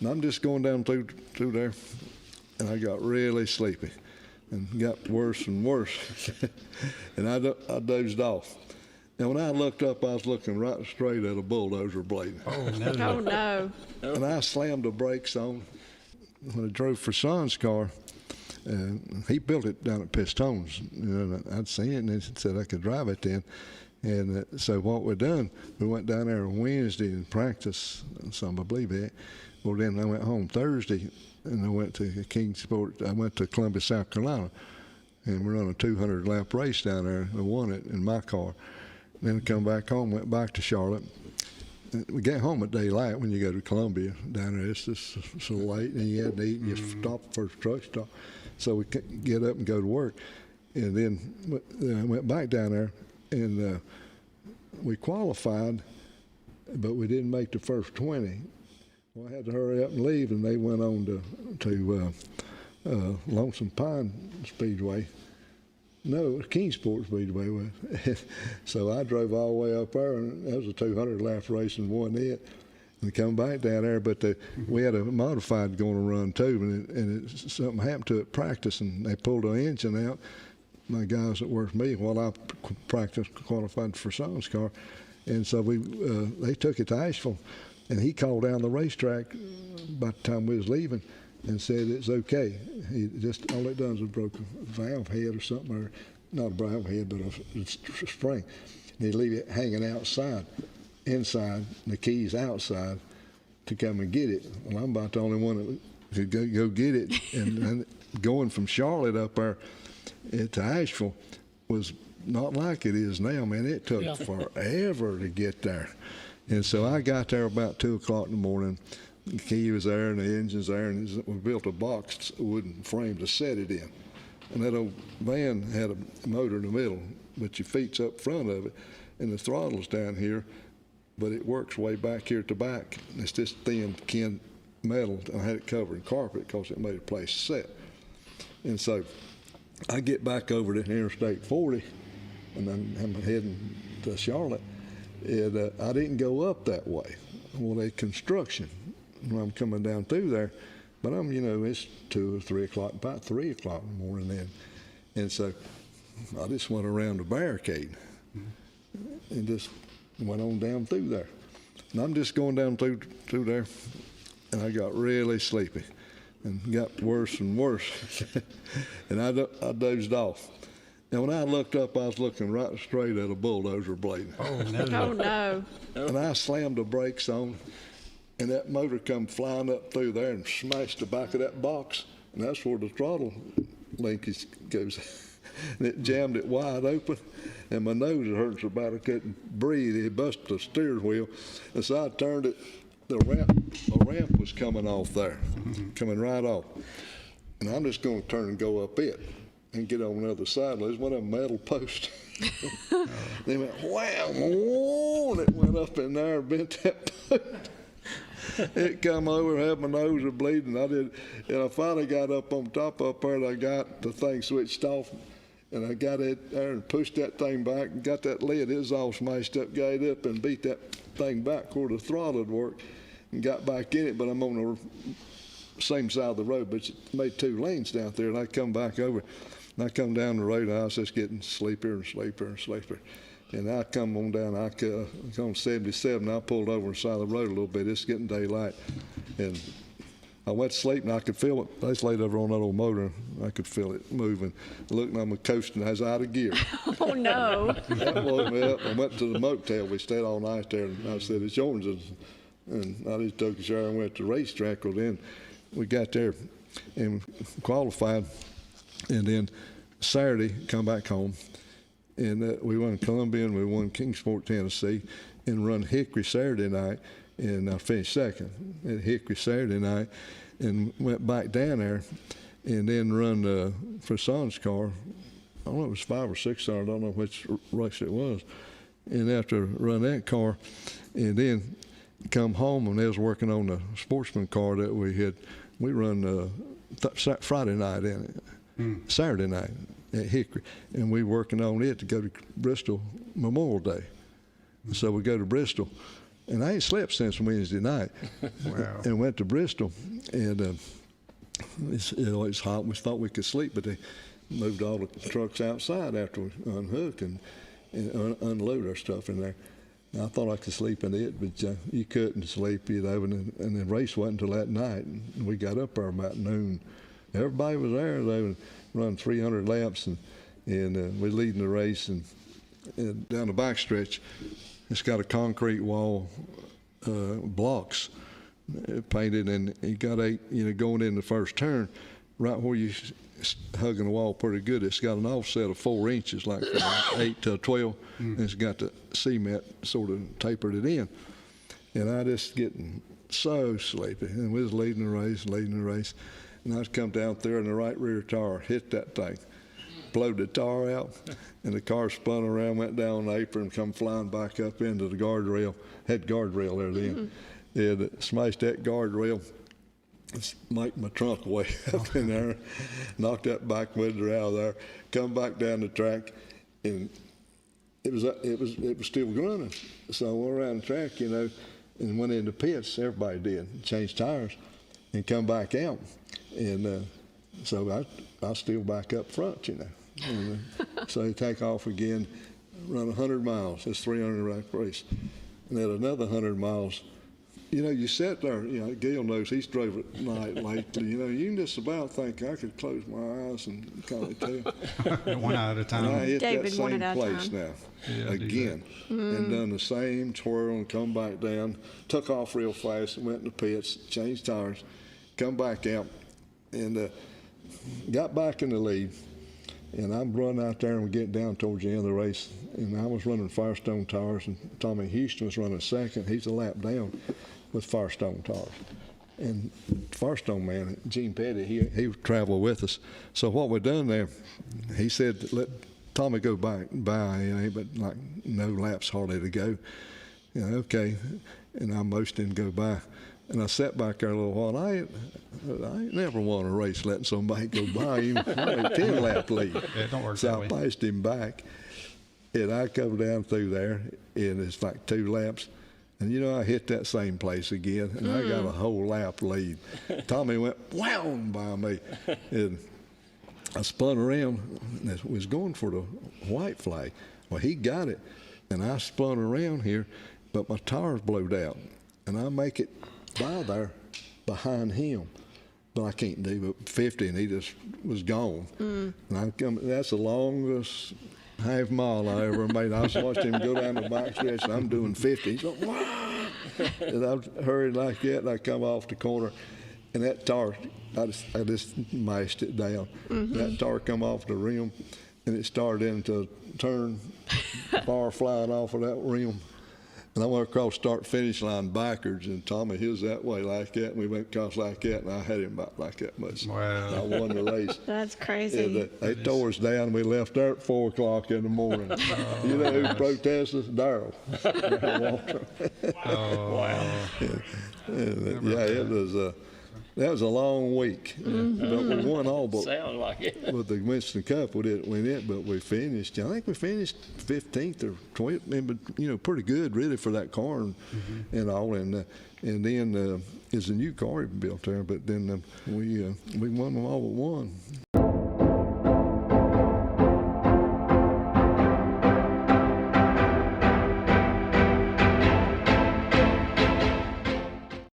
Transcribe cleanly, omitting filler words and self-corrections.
And I'm just going down through there, and I got really sleepy and got worse and worse. And I dozed off. And when I looked up, I was looking right straight at a bulldozer blade. Oh, no. Oh, no. And I slammed the brakes on. When I drove for Son's car, he built it down at Pistones. And I'd seen it, and he said I could drive it then. And so what we done, we went down there on Wednesday and practiced some, I believe it. Well, then I went home Thursday, and I went to Kingsport. I went to Columbia, South Carolina, and we ran a 200-lap race down there. I won it in my car. Then I come back home, went back to Charlotte. We get home at daylight when you go to Columbia down there. It's just so late, and you had to eat, and you stop for the truck stop. So we get up and go to work. And then I went back down there, and we qualified, but we didn't make the first 20. Well, I had to hurry up and leave, and they went on to Lonesome Pine Speedway. No, it was Kingsport Speedway. So I drove all the way up there, and that was a 200-lap race and won it. And come back down there, but we had a modified going to run too, and something happened to it practice, and they pulled the engine out. My guys that worked with me while I practiced, qualified for Son's car, and so they took it to Asheville, and he called down the racetrack by the time we was leaving, and said it's okay. He just all it done was broke a valve head or something, or not a valve head, but a spring. And he'd leave it hanging outside, inside, and the keys outside to come and get it. Well, I'm about the only one that could go get it, and going from Charlotte up there to Asheville was not like it is now, man. It took forever to get there. And so I got there about 2 o'clock in the morning. The key was there and the engine's there, and we built a box, a wooden frame to set it in. And that old van had a motor in the middle, but your feet's up front of it, and the throttle's down here, but it works way back here at the back. And it's this thin metal. I had it covered in carpet because it made a place to sit. And so I get back over to Interstate 40, and I'm heading to Charlotte, and I didn't go up that way. Well, they construction when I'm coming down through there, but it's 2 or 3 o'clock, about 3 o'clock in the morning then, and so I just went around the barricade and just went on down through there, and I'm just going down through there, and I got really sleepy and got worse and worse, and I dozed off. And when I looked up, I was looking right straight at a bulldozer blade. Oh, no. Oh, no. And I slammed the brakes on, and that motor come flying up through there and smashed the back of that box, and that's where the throttle linkage goes. And it jammed it wide open, and my nose hurt so bad I couldn't breathe. It busted the steering wheel, and so I turned it. The ramp was coming off there, coming right off. And I'm just going to turn and go up it and get on the other side. There's one of them metal posts. They went, wow, and it went up in there and bent that post. It come over, had my nose was bleeding. And I finally got up on top up there, and I got the thing switched off, and I got it there and pushed that thing back and got that lid. It was all smashed up, got it up, and beat that thing back where the throttle would work, and got back in it. But I'm on the same side of the road, but it made 2 lanes down there, and I come back over. And I come down the road, and I was just getting sleepier and sleepier and sleepier. And I come on down, I come 77, I pulled over on the side of the road a little bit. It's getting daylight. And I went to sleep, and I could feel it. I just laid over on that old motor, and I could feel it moving. I looked, and I'm coasting, I was out of gear. Oh, no. That woke me up. I went to the motel. We stayed all night there, and I said, it's yours. And I just took a shower and went to the racetrack. Well, then we got there and qualified. And then Saturday, come back home, and we won Columbia, and we won Kingsport, Tennessee, and run Hickory Saturday night, and I finished second at Hickory Saturday night, and went back down there, and then run for Son's car. I don't know, it was 5 or 6 star, I don't know which race it was. And after run that car, and then come home, and they was working on the sportsman car that we run Friday night in it. Saturday night at Hickory, and we working on it to go to Bristol Memorial Day. So we go to Bristol, And I ain't slept since Wednesday night. Wow. And went to Bristol, and it's hot. We thought we could sleep, but they moved all the trucks outside after we unhooked and unload our stuff in there. And I thought I could sleep in it, but you couldn't sleep, you know. And the race wasn't until that night. And we got up there about noon. Everybody was there. They would run 300 laps, and we're leading the race. And down the backstretch, it's got a concrete wall, blocks painted, and you got 8, you know, going in the first turn, right where you hugging the wall pretty good. It's got an offset of 4 inches, like from 8 to 12, and it's got the cement sort of tapered it in. And I just getting so sleepy, and we was leading the race, and I was come down there, and the right rear tire hit that thing, blowed the tire out, and the car spun around, went down the apron, come flying back up into the guardrail. Had guardrail there then. And smashed that guardrail, make my trunk way up in there, knocked that back window out of there, come back down the track, and it was still running. So I went around the track, you know, and went into pits. Everybody did, changed tires, and come back out. And so I still back up front, you know. And, so they take off again, run 100 miles. It's 300 race, and then another 100 miles. You know, you sit there, you know, Gil knows he's drove at night lately, you know, you can just about think I could close my eyes and kind of tell. One eye at a time. And I hit David, that one same at a place time. now, Yeah, again, and done the same twirl and come back down, took off real fast and went in the pits, changed tires, come back out, and got back in the lead. And I'm running out there, and we get down towards the end of the race, and I was running Firestone tires, and Tommy Houston was running second. He's a lap down with Firestone tires. And Firestone man, Gene Petty, he would travel with us. So what we done there, he said, let Tommy go by, you know, but like no laps hardly to go. You know, okay. And I most didn't go by. And I sat back there a little while, and I ain't never won a race letting somebody go by, even 10-lap lead. Yeah, don't work so that I way. passed him back, and I come down through there, and it's like 2 laps. And, you know, I hit that same place again, and I got a whole lap lead. Tommy went wham by me, and I spun around and was going for the white flag. Well, he got it, and I spun around here, but my tires blowed out, and I make it by there behind him. But I can't do it 50, and he just was gone. And that's the longest half mile I ever made. I just watched him go down the back stretch, and I'm doing 50. He's like, wow! And I hurried like that, and I come off the corner, and that tire, I just mashed it down. That tire come off the rim, and it started into a turn, bar flying off of that rim. And I went across start-finish line backwards, and Tommy, he was that way like that, and we went across like that, and I had him about like that much. Wow. And I won the race. That's crazy. And they tore us down, and we left there at 4 o'clock in the morning. You know who protested? Darrell. Walter. Wow. Yeah, it was. That was a long week, but we won all but Sound like it. with the Winston Cup. We didn't win it, but we finished. I think we finished 15th or 20th, but you know, pretty good really for that car and all. And then it's a new car he built there, but then we won them all but one.